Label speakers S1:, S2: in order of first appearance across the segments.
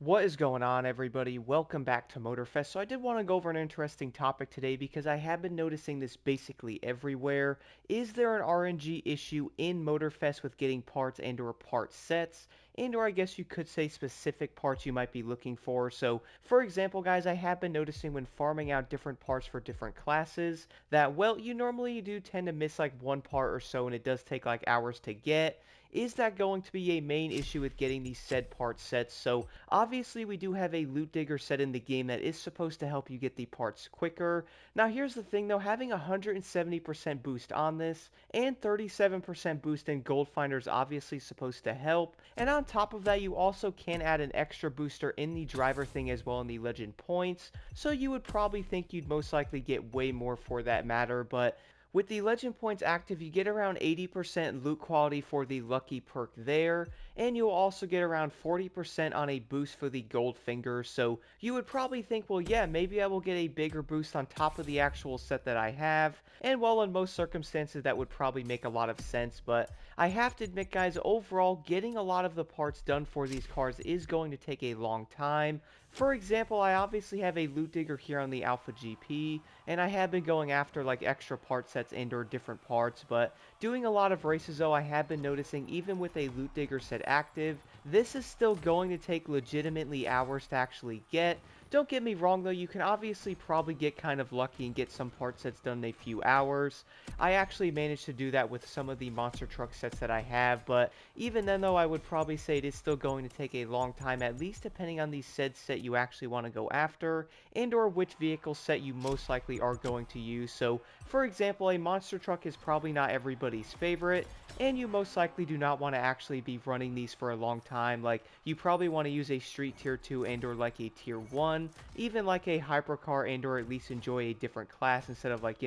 S1: What is going on, everybody? Welcome back to Motorfest. So I did want to go over an interesting topic today because I have been noticing this basically everywhere. Is there an RNG issue in Motorfest with getting parts and or part sets? And or I guess you could say specific parts you might be looking for. So for example, guys, I have been noticing when farming out different parts for different classes that, well, you normally do tend to miss like one part or so and it does take like hours to get. Is that going to be a main issue with getting these said part sets? So obviously, we do have a loot digger set in the game that is supposed to help you get the parts quicker. Now, here's the thing though, having 170% boost on this and 37% boost in Goldfinder is obviously supposed to help. And on top of that, you also can add an extra booster in the driver thing as well in the legend points. So you would probably think you'd most likely get way more for that matter, but with the legend points active, you get around 80% loot quality for the lucky perk there, and you'll also get around 40% on a boost for the Goldfinger, so you would probably think, well, yeah, maybe I will get a bigger boost on top of the actual set that I have, and well, in most circumstances, that would probably make a lot of sense, but I have to admit, guys, overall, getting a lot of the parts done for these cars is going to take a long time. For example, I obviously have a loot digger here on the Alpha GP, and I have been going after like extra part sets and or different parts, but doing a lot of races though, I have been noticing even with a loot digger set active, this is still going to take legitimately hours to actually get. Don't get me wrong though, you can obviously probably get kind of lucky and get some part sets done in a few hours. I actually managed to do that with some of the monster truck sets that I have, but even then though, I would probably say it is still going to take a long time, at least depending on the said set you actually want to go after, and or which vehicle set you most likely are going to use. So, for example, a monster truck is probably not everybody's favorite, and you most likely do not want to actually be running these for a long time. Like, you probably want to use a street tier 2 and or like a tier 1, even like a hypercar and or at least enjoy a different class instead of like,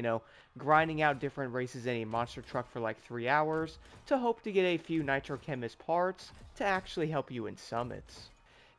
S1: grinding out different races in a monster truck for like 3 hours to hope to get a few nitrochemist parts to actually help you in summits.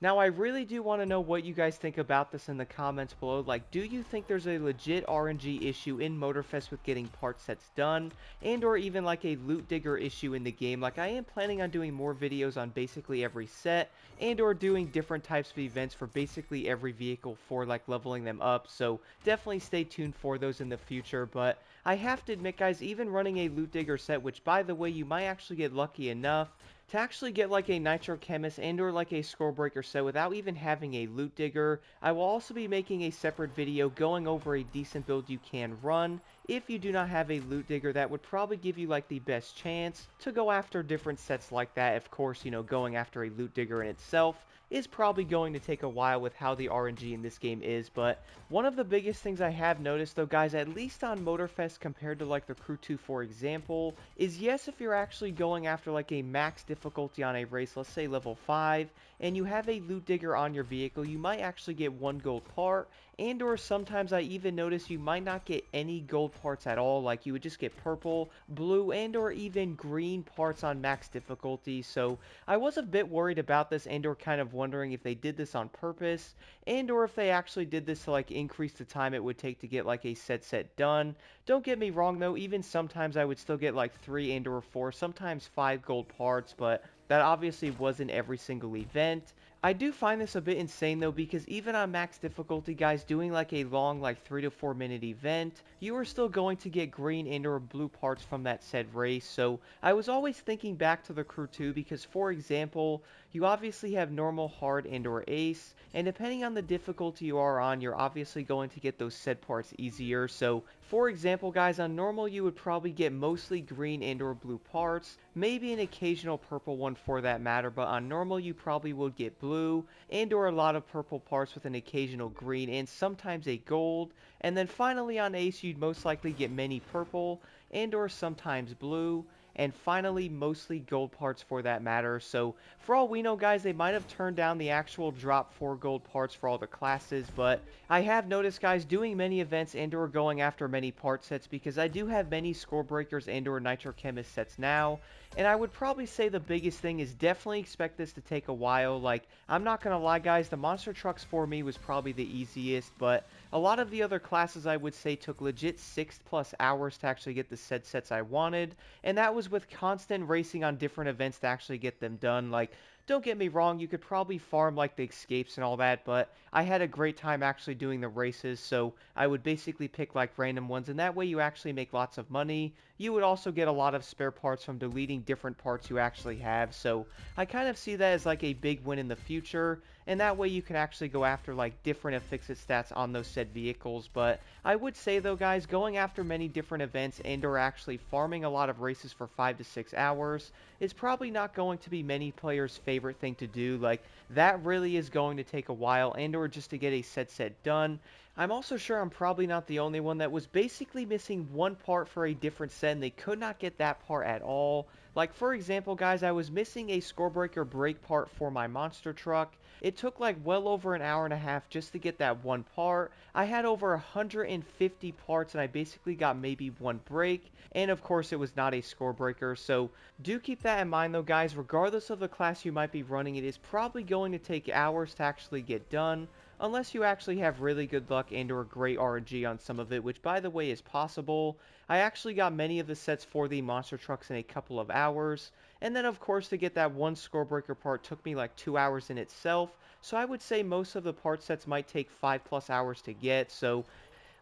S1: Now, I really do want to know what you guys think about this in the comments below. Like, do you think there's a legit RNG issue in Motorfest with getting part sets done, and or even like a loot digger issue in the game? Like, I am planning on doing more videos on basically every set, and or doing different types of events for basically every vehicle for like leveling them up, so definitely stay tuned for those in the future. But I have to admit, guys, even running a loot digger set, which by the way, you might actually get lucky enough to actually get like a nitro chemist and or like a score breaker set without even having a loot digger. I will also be making a separate video going over a decent build you can run if you do not have a loot digger. That would probably give you like the best chance to go after different sets like that. Of course, going after a loot digger in itself is probably going to take a while with how the RNG in this game is, but one of the biggest things I have noticed though, guys, at least on Motorfest compared to like the Crew 2 for example, is yes, if you're actually going after like a max difficulty on a race, let's say level 5, and you have a loot digger on your vehicle, you might actually get one gold part, and or sometimes I even notice you might not get any gold parts at all. Like, you would just get purple, blue, and or even green parts on max difficulty. So I was a bit worried about this and or kind of wondering if they did this on purpose, and or if they actually did this to like increase the time it would take to get like a set done. Don't get me wrong though, even sometimes I would still get like 3 and or 4, sometimes 5 gold parts, but that obviously wasn't every single event. I do find this a bit insane though, because even on max difficulty, guys, doing like a long like 3 to 4 minute event, you are still going to get green and or blue parts from that said race. So I was always thinking back to the Crew 2 because, for example, you obviously have normal, hard, and or ace, and depending on the difficulty you are on, you're obviously going to get those said parts easier. So for example, guys, on normal you would probably get mostly green and or blue parts, maybe an occasional purple one for that matter, but on normal you probably would get blue and or a lot of purple parts with an occasional green and sometimes a gold. And then finally on ace you'd most likely get many purple and or sometimes blue, and finally mostly gold parts for that matter. So for all we know, guys, they might have turned down the actual drop for gold parts for all the classes, but I have noticed, guys, doing many events and or going after many part sets, because I do have many score breakers and or nitro chemist sets now, and I would probably say the biggest thing is definitely expect this to take a while. Like, I'm not gonna lie, guys, the monster trucks for me was probably the easiest, but a lot of the other classes I would say took legit 6+ hours to actually get the said sets I wanted, and that was with constant racing on different events to actually get them done. Like, don't get me wrong, you could probably farm like the escapes and all that, but I had a great time actually doing the races, so I would basically pick like random ones, and that way you actually make lots of money. You would also get a lot of spare parts from deleting different parts you actually have, so I kind of see that as like a big win in the future, and that way you can actually go after like different affixed stats on those said vehicles. But I would say though, guys, going after many different events and or actually farming a lot of races for 5 to 6 hours is probably not going to be many players' favorite thing to do. Like, that really is going to take a while and or just to get a set done. I'm also sure I'm probably not the only one that was basically missing one part for a different set and they could not get that part at all. Like, for example, guys, I was missing a scorebreaker brake part for my monster truck. It took like well over an hour and a half just to get that one part. I had over 150 parts and I basically got maybe one brake. And of course, it was not a scorebreaker. So do keep that in mind though, guys. Regardless of the class you might be running, it is probably going to take hours to actually get done. Unless you actually have really good luck and or great RNG on some of it, which by the way is possible. I actually got many of the sets for the monster trucks in a couple of hours. And then of course to get that one scorebreaker part took me like 2 hours in itself. So I would say most of the part sets might take 5+ hours to get. So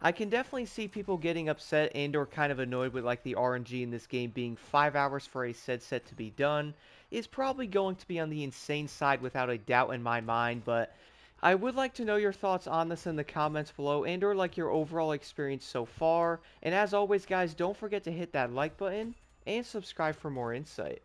S1: I can definitely see people getting upset and or kind of annoyed with like the RNG in this game being 5 hours for a said set to be done is probably going to be on the insane side without a doubt in my mind. But I would like to know your thoughts on this in the comments below and or like your overall experience so far. And as always, guys, don't forget to hit that like button and subscribe for more insight.